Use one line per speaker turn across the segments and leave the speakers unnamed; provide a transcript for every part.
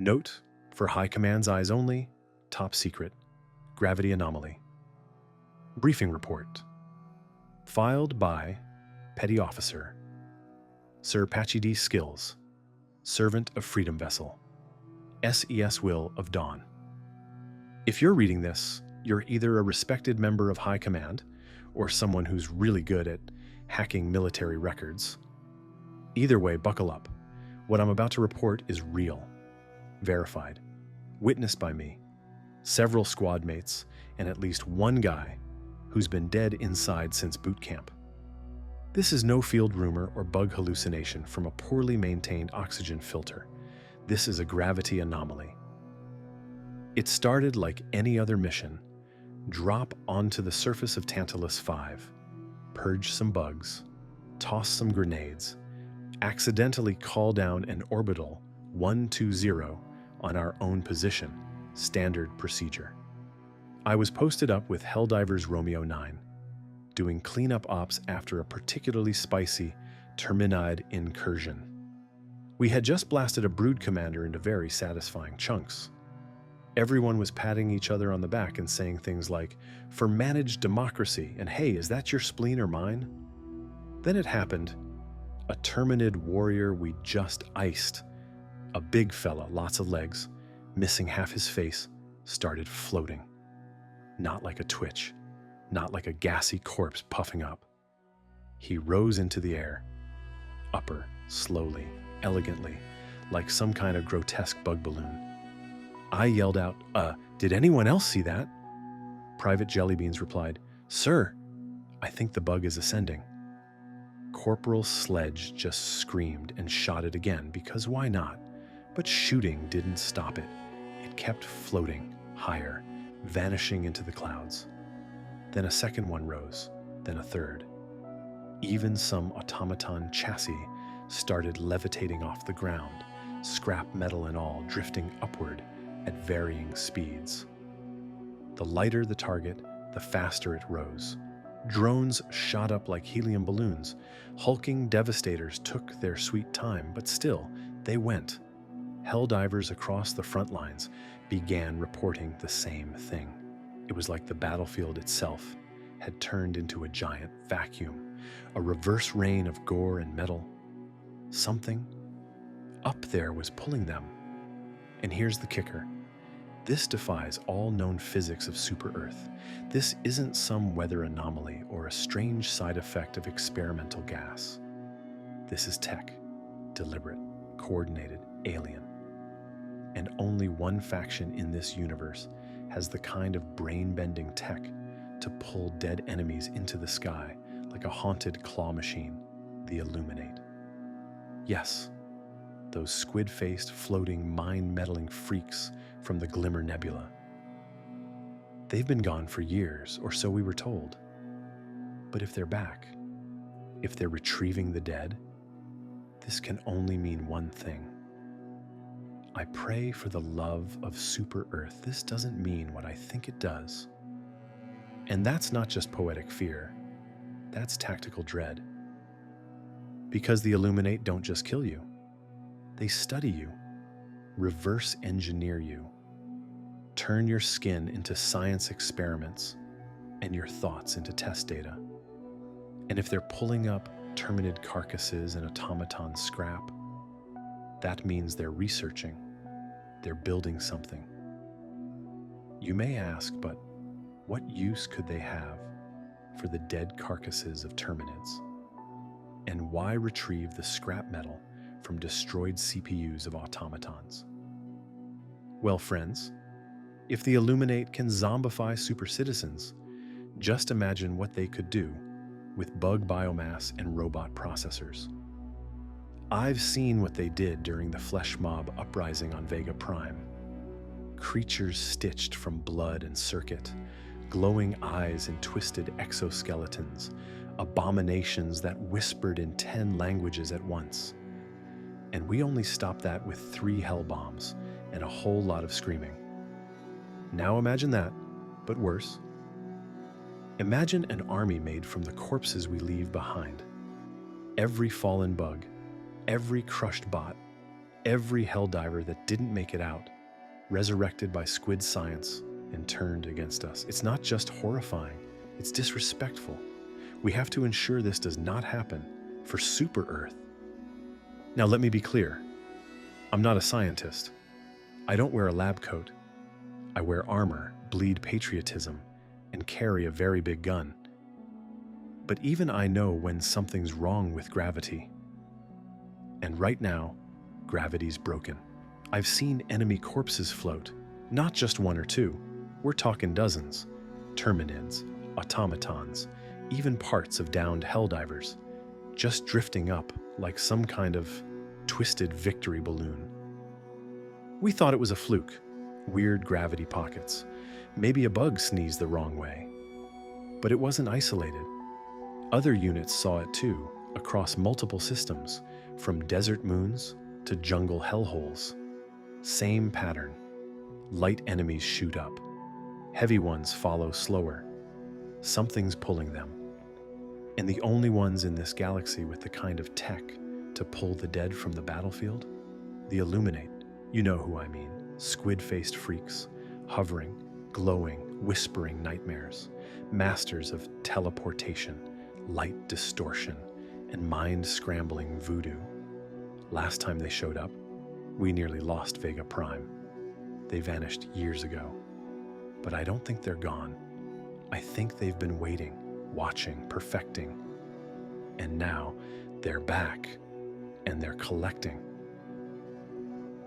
Note, for High Command's eyes only, top secret, gravity anomaly. Briefing report. Filed by Petty Officer Sir Patchy D. Skills, Servant of Freedom Vessel, SES Will of Dawn. If you're reading this, you're either a respected member of High Command or someone who's really good at hacking military records. Either way, buckle up. What I'm about to report is real, verified, witnessed by me, several squad mates, and at least one guy who's been dead inside since boot camp. This is no field rumor or bug hallucination from a poorly maintained oxygen filter. This is a gravity anomaly. It started like any other mission. Drop onto the surface of Tantalus 5, purge some bugs, toss some grenades, accidentally call down an orbital 120 on our own position, standard procedure. I was posted up with Helldivers Romeo 9, doing cleanup ops after a particularly spicy Terminide incursion. We had just blasted a brood commander into very satisfying chunks. Everyone was patting each other on the back and saying things like, "For managed democracy," and "Hey, is that your spleen or mine?" Then it happened. A Terminid warrior we just iced, a big fella, lots of legs, missing half his face, started floating. Not like a twitch, not like a gassy corpse puffing up. He rose into the air, upper, slowly, elegantly, like some kind of grotesque bug balloon. I yelled out, did anyone else see that?" Private Jellybeans replied, "Sir, I think the bug is ascending." Corporal Sledge just screamed and shot it again, because why not? But shooting didn't stop it. It kept floating higher, vanishing into the clouds. Then a second one rose, then a third. Even some automaton chassis started levitating off the ground, scrap metal and all, drifting upward at varying speeds. The lighter the target, the faster it rose. Drones shot up like helium balloons. Hulking devastators took their sweet time, but still, they went. Helldivers across the front lines began reporting the same thing. It was like the battlefield itself had turned into a giant vacuum, a reverse rain of gore and metal. Something up there was pulling them. And here's the kicker. This defies all known physics of super-Earth. This isn't some weather anomaly or a strange side effect of experimental gas. This is tech, deliberate, coordinated, alien. And only one faction in this universe has the kind of brain-bending tech to pull dead enemies into the sky like a haunted claw machine, the Illuminate. Yes, those squid-faced, floating, mind-meddling freaks from the Glimmer Nebula. They've been gone for years, or so we were told. But if they're back, if they're retrieving the dead, this can only mean one thing. I pray for the love of Super Earth. This doesn't mean what I think it does. And that's not just poetic fear. That's tactical dread. Because the Illuminate don't just kill you. They study you, reverse engineer you, turn your skin into science experiments and your thoughts into test data. And if they're pulling up Terminid carcasses and automaton scrap, that means they're researching, they're building something. You may ask, but what use could they have for the dead carcasses of Terminids? And why retrieve the scrap metal from destroyed CPUs of automatons? Well, friends, if the Illuminate can zombify super citizens, just imagine what they could do with bug biomass and robot processors. I've seen what they did during the flesh mob uprising on Vega Prime. Creatures stitched from blood and circuit, glowing eyes and twisted exoskeletons, abominations that whispered in 10 languages at once. And we only stopped that with 3 hell bombs and a whole lot of screaming. Now imagine that, but worse. Imagine an army made from the corpses we leave behind. Every fallen bug, every crushed bot, Every Helldiver that didn't make it out, resurrected by Squid science and turned against us. It's not just horrifying, it's disrespectful. We have to ensure this does not happen for Super Earth. Now let me be clear. I'm not a scientist. I don't wear a lab coat. I wear armor, bleed patriotism, and carry a very big gun. But even I know when something's wrong with gravity. And right now, gravity's broken. I've seen enemy corpses float, not just one or two. We're talking dozens. Terminids, automatons, even parts of downed Helldivers, just drifting up like some kind of twisted victory balloon. We thought it was a fluke, weird gravity pockets, maybe a bug sneezed the wrong way. But it wasn't isolated. Other units saw it too, across multiple systems, from desert moons to jungle hellholes. Same pattern. Light enemies shoot up. Heavy ones follow slower. Something's pulling them. And the only ones in this galaxy with the kind of tech to pull the dead from the battlefield? The Illuminate. You know who I mean. Squid-faced freaks, hovering, glowing, whispering nightmares. Masters of teleportation, light distortion, and mind-scrambling voodoo. Last time they showed up, we nearly lost Vega Prime. They vanished years ago. But I don't think they're gone. I think they've been waiting, watching, perfecting. And now they're back, and they're collecting.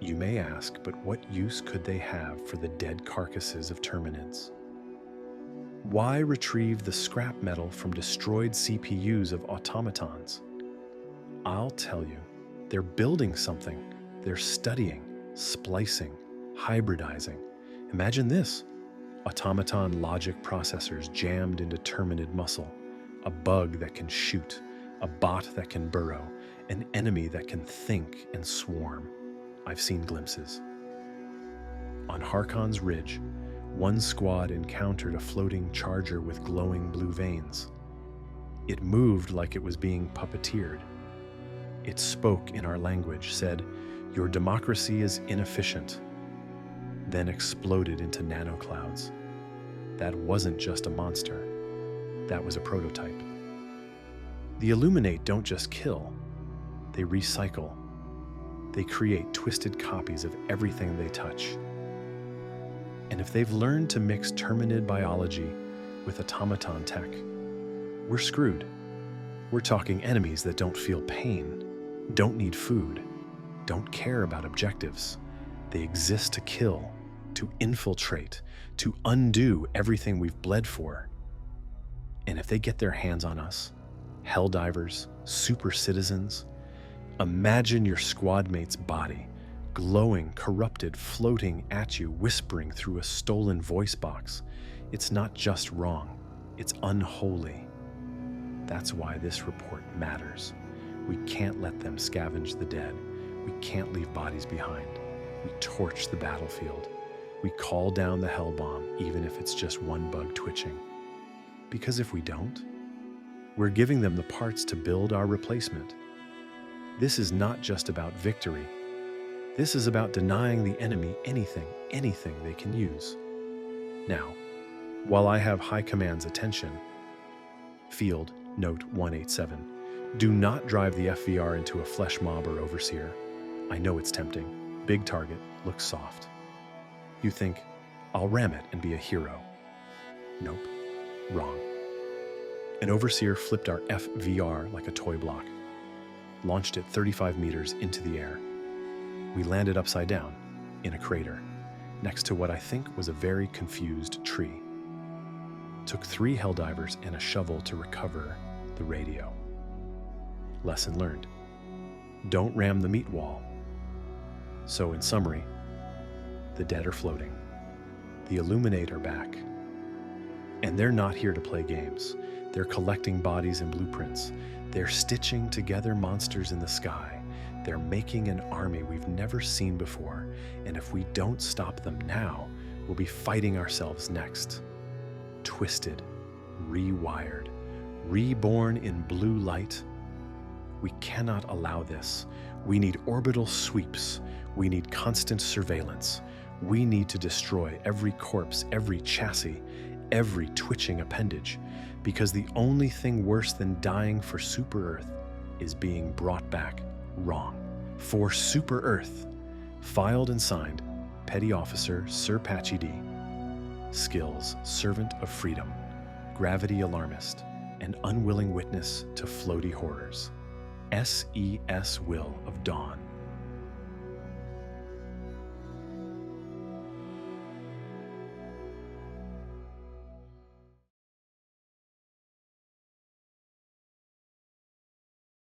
You may ask, but what use could they have for the dead carcasses of Terminids? Why retrieve the scrap metal from destroyed CPUs of automatons? I'll tell you, they're building something. They're studying, splicing, hybridizing. Imagine this. Automaton logic processors jammed into Terminid muscle, a bug that can shoot, a bot that can burrow, an enemy that can think and swarm. I've seen glimpses. On Harkon's Ridge, one squad encountered a floating charger with glowing blue veins. It moved like it was being puppeteered. It spoke in our language, said, "Your democracy is inefficient," then exploded into nanoclouds. That wasn't just a monster. That was a prototype. The Illuminate don't just kill. They recycle. They create twisted copies of everything they touch. And if they've learned to mix Terminid biology with automaton tech, we're screwed. We're talking enemies that don't feel pain, don't need food, don't care about objectives. They exist to kill, to infiltrate, to undo everything we've bled for. And if they get their hands on us, Helldivers, super citizens, imagine your squad mate's body, glowing, corrupted, floating at you, whispering through a stolen voice box. It's not just wrong, it's unholy. That's why this report matters. We can't let them scavenge the dead. We can't leave bodies behind. We torch the battlefield. We call down the hell bomb, even if it's just one bug twitching. Because if we don't, we're giving them the parts to build our replacement. This is not just about victory. This is about denying the enemy anything they can use. Now, while I have High Command's attention, Field Note 187, do not drive the FVR into a flesh mob or overseer. I know it's tempting. Big target, looks soft. You think, I'll ram it and be a hero. Nope, wrong. An overseer flipped our FVR like a toy block, launched it 35 meters into the air. We landed upside down, in a crater, next to what I think was a very confused tree. Took 3 Helldivers and a shovel to recover the radio. Lesson learned. Don't ram the meat wall. So in summary, the dead are floating. The Illuminate are back. And they're not here to play games. They're collecting bodies and blueprints. They're stitching together monsters in the sky. They're making an army we've never seen before. And if we don't stop them now, we'll be fighting ourselves next. Twisted, rewired, reborn in blue light, We cannot allow this. We need orbital sweeps. We need constant surveillance. We need to destroy every corpse, every chassis, every twitching appendage, because the only thing worse than dying for Super Earth is being brought back wrong. For Super Earth, filed and signed, Petty Officer Sir Patchy D. Skills, Servant of Freedom, Gravity Alarmist, and unwilling witness to floaty horrors. SES Will of Dawn.